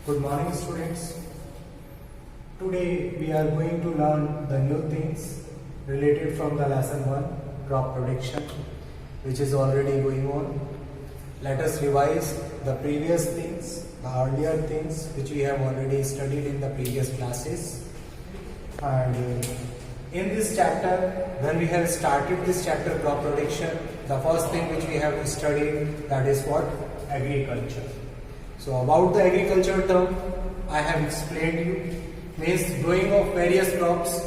Good morning, students. Today we are going to learn the new things related from the lesson 1, crop protection, which is already going on. Let us revise the previous things, the earlier things which we have already studied in the previous classes. And in this chapter, when we have started this chapter, crop protection, the first thing which we have studied, that is what? Agriculture. So about the agriculture term, I have explained you, means growing of various crops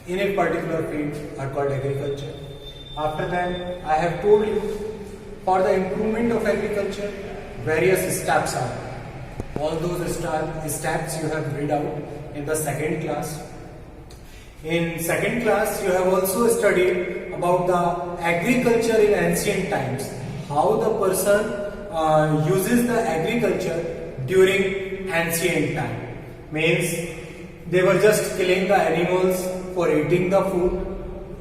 in a particular field are called agriculture. After that, I have told you, for the improvement of agriculture, various steps are there. All those steps you have read out in the second class. In second class, you have also studied about the agriculture in ancient times, how the person uses the agriculture during ancient time. Means they were just killing the animals for eating the food,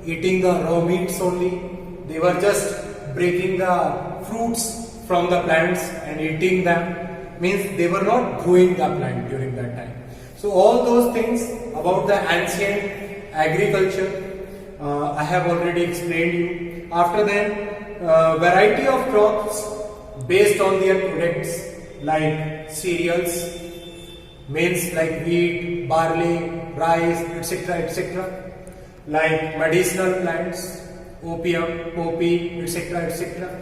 eating the raw meats only. They were just breaking the fruits from the plants and eating them. Means they were not growing the plant during that time. So all those things about the ancient agriculture I have already explained you. After that, variety of crops based on their products like cereals, means like wheat, barley, rice, etc., like medicinal plants, opium, poppy, etc.,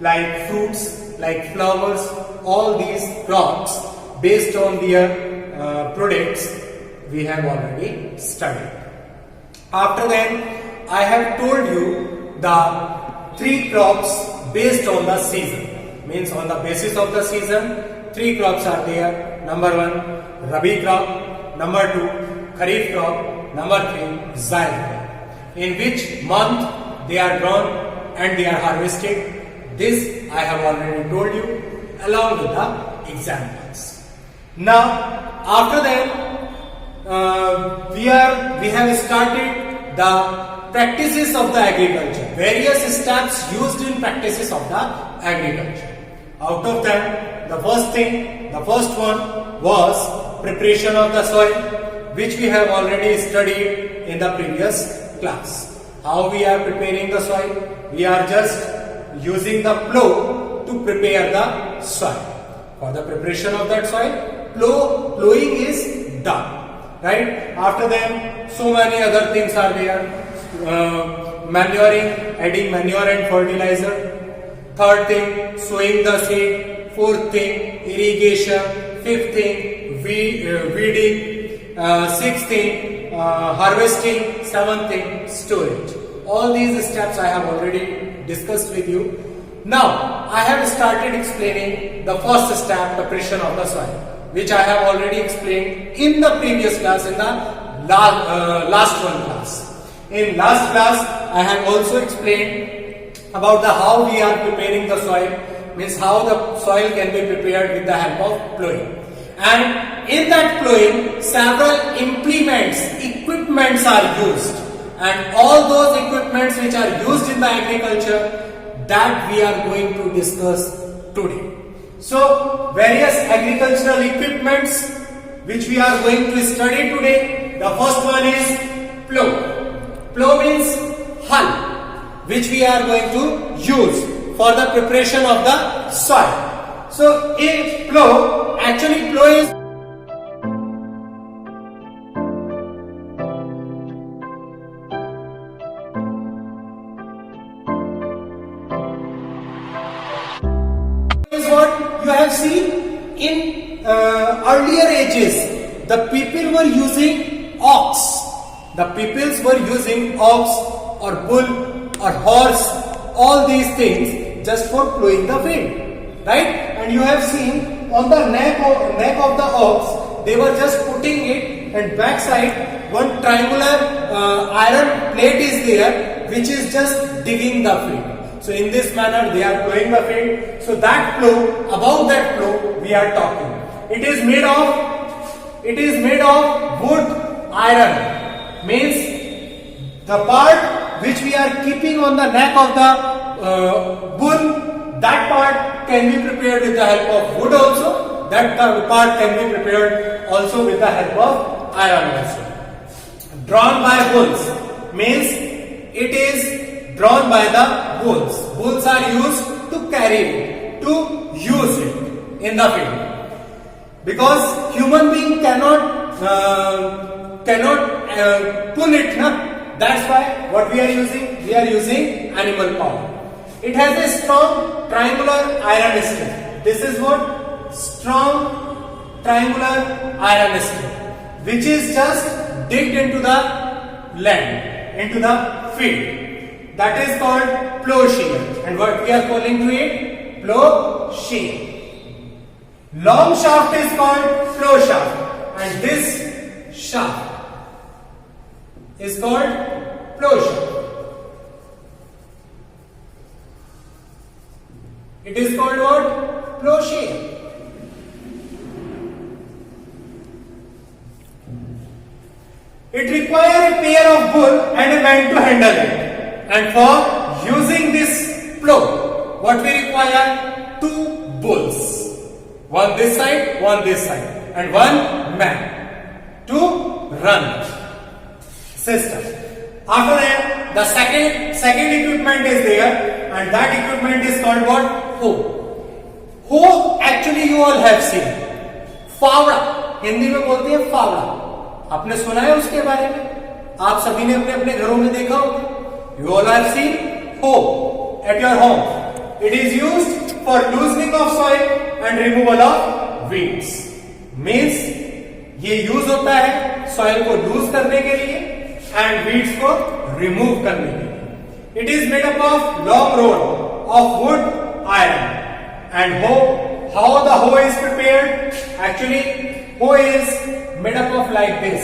like fruits, like flowers. All these crops based on their products we have already studied. After that, I have told you the 3 crops based on the season. Means on the basis of the season, 3 crops are there. Number 1, Rabi crop. Number 2, Kharif crop. Number 3, Zaid crop. In which month they are grown and they are harvested. This I have already told you along with the examples. Now after that, we have started the practices of the agriculture. Various steps used in practices of the agriculture. Out of them, the first one was preparation of the soil, which we have already studied in the previous class. How we are preparing the soil? We are just using the plow to prepare the soil. For the preparation of that soil, plowing is done. Right? After them, so many other things are there. Manuring, adding manure and fertilizer. Third thing, sowing the seed. Fourth thing, irrigation. Fifth thing, weeding. Sixth thing, harvesting. Seventh thing, storage. All these steps I have already discussed with you. Now, I have started explaining the first step, preparation of the soil, which I have already explained in the previous class, in the last one class. In last class, I have also explained about how we are preparing the soil, means how the soil can be prepared with the help of plowing. And in that plowing, several equipments are used. And all those equipments which are used in the agriculture, that we are going to discuss today. So, various agricultural equipments which we are going to study today. The first one is plow. Plow means hull, which we are going to use for the preparation of the soil. So, in plow, actually plow is what you have seen in earlier ages. The people were using ox. The peoples were using ox or bull or horse, all these things just for plowing the field, right? And you have seen on the neck of the ox, they were just putting it, and backside one triangular iron plate is there, which is just digging the field. So in this manner they are plowing the field. So that plow, about that plow we are talking. It is made of wood iron. Means the part which we are keeping on the neck of the bull, that part can be prepared with the help of wood also, that part can be prepared also with the help of iron also. Drawn by bulls means it is drawn by the bulls. Bulls are used to carry it, to use it in the field, because human being cannot pull it, na? That's why what we are using? We are using animal power. It has a strong triangular iron string. This is what? Strong triangular iron string, which is just digged into the land, into the field. That is called plowshare, and what we are calling to it? Plowshare. Long shaft is called plow shaft, and this shaft is called plow shaft. It is called what? Plowshare. It requires a pair of bull and a man to handle it. And for using this plow, what we require? 2 bulls. One this side, and one man to run system. After that, the second equipment is there, and that equipment is called what? Hoe. Hoe actually you all have seen. फावड़ा, हिंदी में बोलते हैं फावड़ा. आपने सुना है उसके बारे में? आप सभी ने अपने अपने घरों में देखा होगा. You all have seen hoe at your home. It is used for loosening of soil and removal of weeds. Means ये यूज होता है सॉइल को लूज करने के लिए एंड वीड्स को रिमूव करने के लिए. It is made up of long rod of wood iron. And hoe, how the hoe is prepared? Actually, hoe is made up of like this,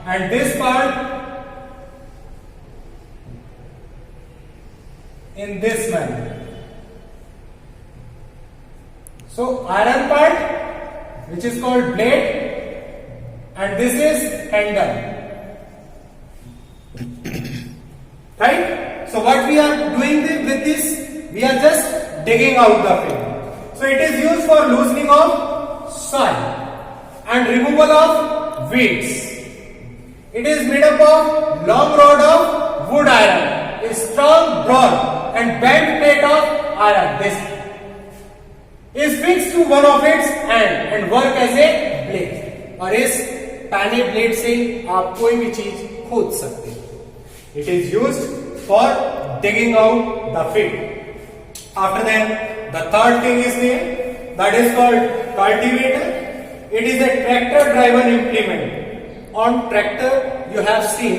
and this part in this manner. So iron part, which is called blade, and this is handle, right? So what we are doing with this, we are just digging out the field. So it is used for loosening of soil and removal of weeds. It is made up of long rod of wood iron, a strong broad and bent plate of iron. This is fixed to one of its end and work as a blade. और इस पैने blade से आप कोई भी चीज खोद सकते हैं. It is used for digging out the field. After that, the third thing is there, that is called cultivator. It is a tractor driven implement. On tractor you have seen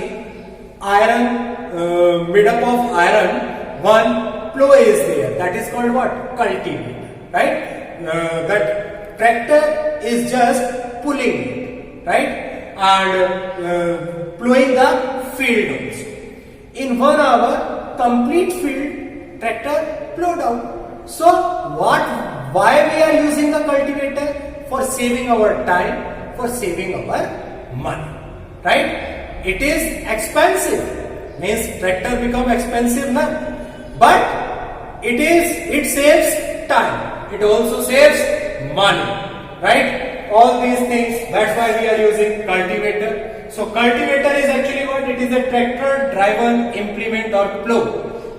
iron, made up of iron, one plow is there, that is called what? Cultivator, right? That tractor is just pulling it, right? And plowing the field also. In 1 hour, complete field tractor plowed out. So why we are using the cultivator? For saving our time, for saving our money, right? It is expensive, means tractor become expensive now, but it saves time, it also saves money, right? All these things, that's why we are using cultivator. So cultivator is actually what? It is a tractor driven implement or plow,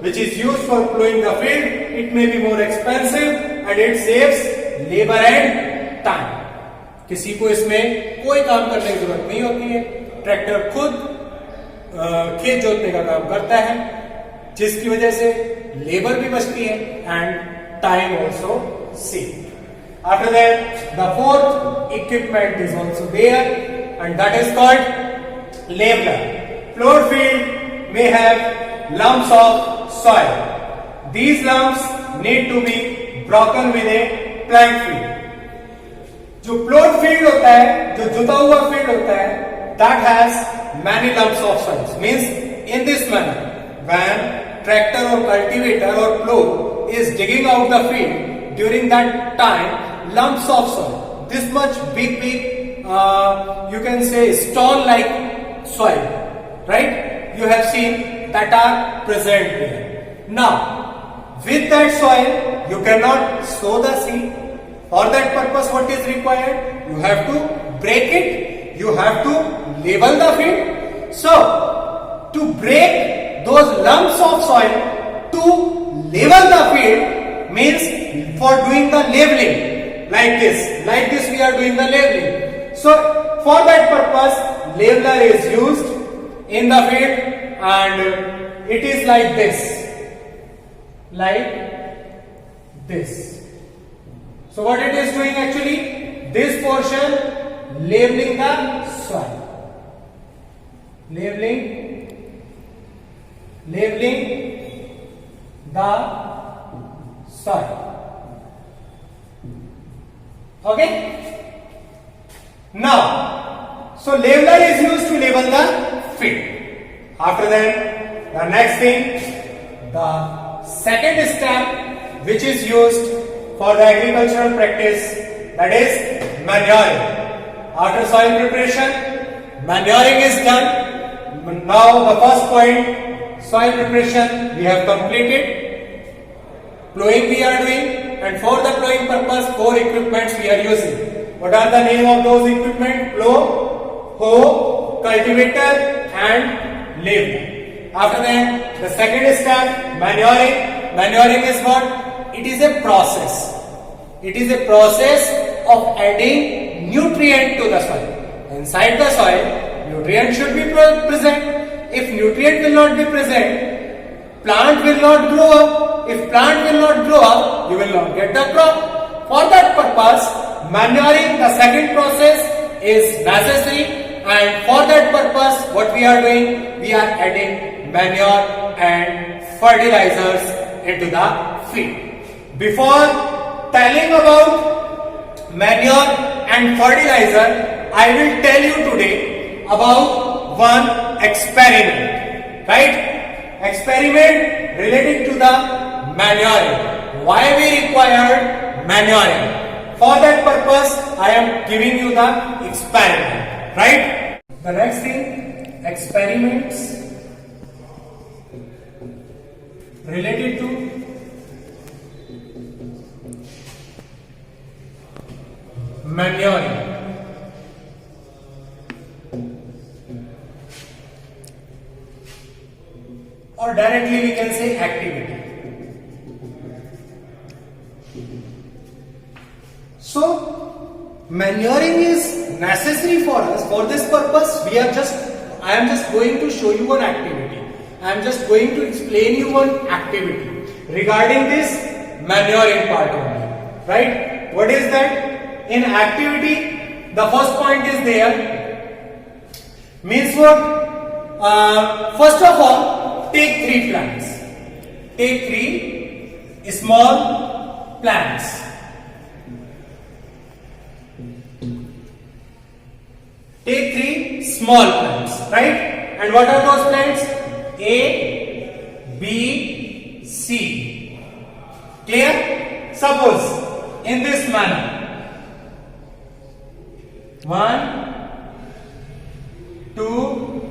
which is used for plowing the field. It may be more expensive and it saves labor and time. किसी को इसमें कोई काम करने की जरूरत नहीं होती है. ट्रैक्टर खुद खेत जोतने का काम करता है, जिसकी वजह से लेबर भी बचती है and time also save. After that the fourth equipment is also there and that is called leveller. Plot field may have lumps of soil. These lumps need to be broken with a plank field. जो plot field होता है, जो जुता हुआ field होता है, that has many lumps of soil. Means in this manner, when tractor or cultivator or plow is digging out the field, during that time, lumps of soil, this much big, you can say stone-like soil, right? You have seen that are present here. Now, with that soil you cannot sow the seed. For that purpose, what is required? You have to break it, you have to level the field. So, to break those lumps of soil, to level the field means for doing the leveling, like this we are doing the leveling. So, for that purpose, leveler is used in the field, and it is like this. So what it is doing actually? This portion leveling the soil. Leveling the soil. Okay? Now, so leveler is used to level the field. After that, the next thing, the second step which is used for the agricultural practice, that is manuring. After soil preparation, manuring is done. Now the first point, soil preparation we have completed. Plowing we are doing, and for the plowing purpose 4 equipments we are using. What are the name of those equipment? Plow, hoe, cultivator and lathe. After that, the second step, manuring. Manuring is what? It is a process. It is a process of adding nutrient to the soil. Inside the soil, nutrient should be present. If nutrient will not be present, plant will not grow up. If plant will not grow up, you will not get the crop. For that purpose, manuring, the second process, is necessary, and for that purpose, what we are doing? We are adding manure and fertilizers into the field. Before telling about manure and fertilizer, I will tell you today about one experiment, right? Experiment related to the manuring. Why we require manuring? For that purpose, I am giving you the experiment, right? The next thing, experiments related to manuring. Or directly we can say activity. So, manuring is necessary for us. For this purpose, I am just going to show you one activity. I am just going to explain you one activity regarding this manuring part only. Right? What is that? In activity, the first point is there. Means what? First of all, take 3 plants. Take 3 small plants. Take 3 small plants, right? And what are those plants? A, B, C. Clear? Suppose in this manner. 1, 2,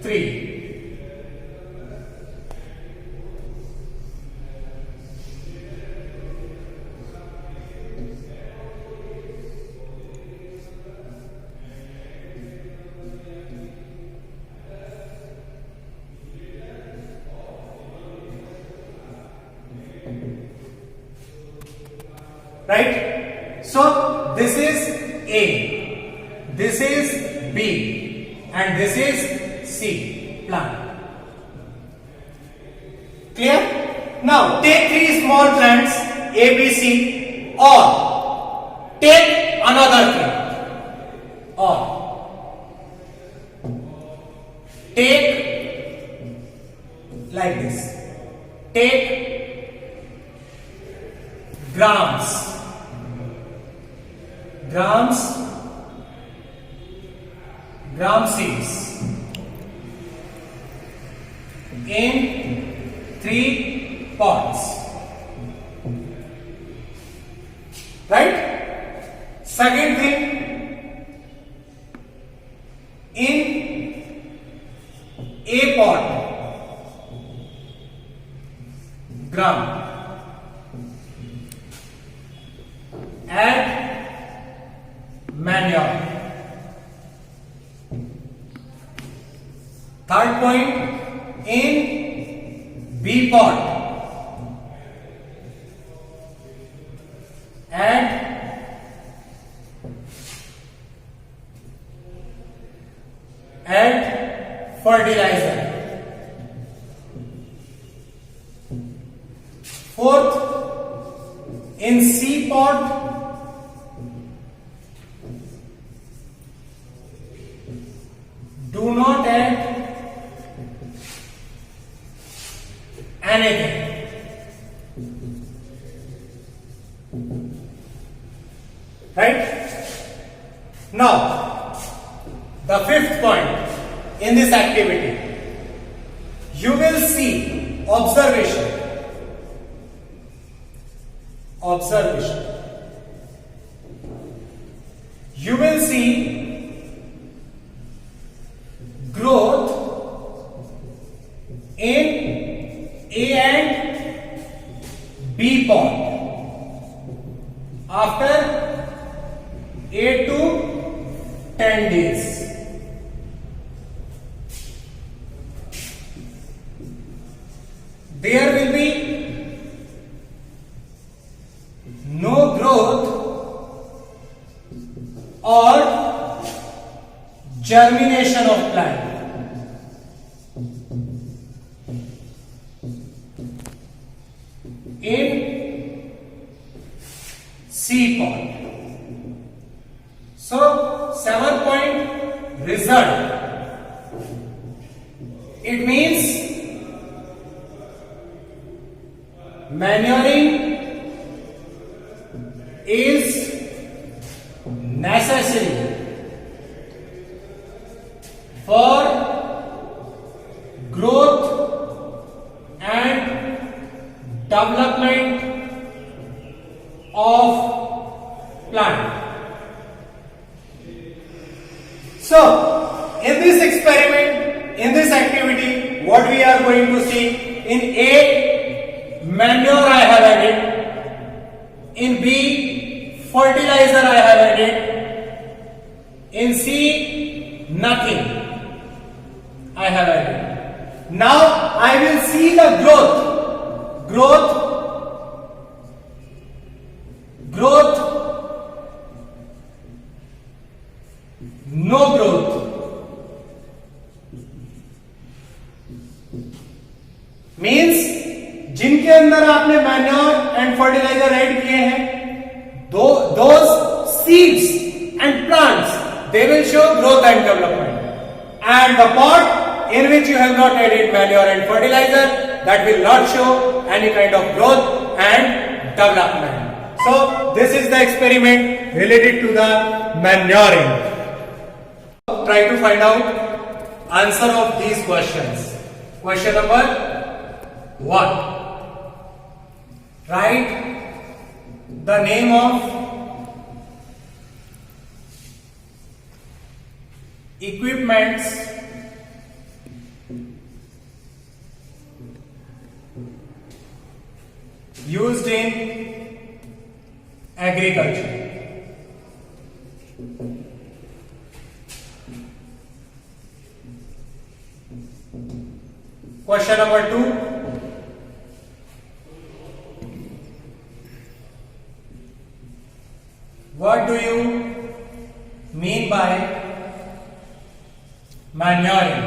3. Right? So this is A, this is B, and this is C plant. Clear? Now take 3 small plants A, B, C, or take another thing, or take like this. Take grams gram seeds in 3 pots, right? Second thing, in a pot, gram, add manure. Third point, in B pot, add fertilizer. Fourth, in C pot, do not add anything. Right? Now, the fifth point in this activity, you will see observation. You will see growth in A and B pot after 8 to 10 days. There will be no growth or germination of plant. In C pot. So 7-point result. It means manuring is necessary for growth and development of plant. So, in this experiment, in this activity, what we are going to see, in A, manure I have added, in B, fertilizer I have added, in C, nothing I have added. Now I will see the growth, no growth. Means जिनके अंदर आपने manure and fertiliser add किए हैं, those seeds and plants, they will show growth and development. And the pot in which you have not added manure and fertilizer, that will not show any kind of growth and development. So this is the experiment related to the manuring. Try to find out answer of these questions. Question number 1. Write the name of equipments used in agriculture. Question number 2. What do you mean by manuring?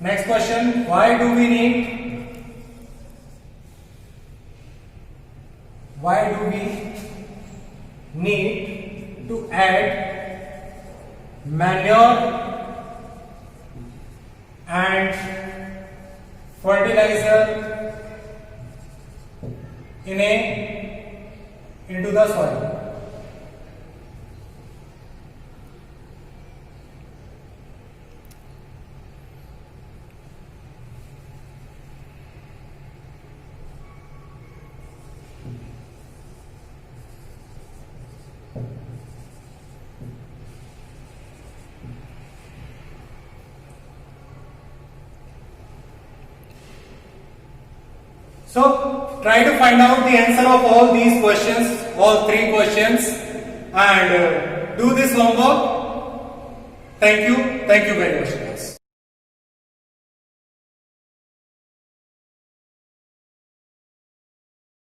Next question, why do we need to add manure and fertilizer into the soil? So try to find out the answer of all these questions, all 3 questions, and do this homework. Thank you very much, guys.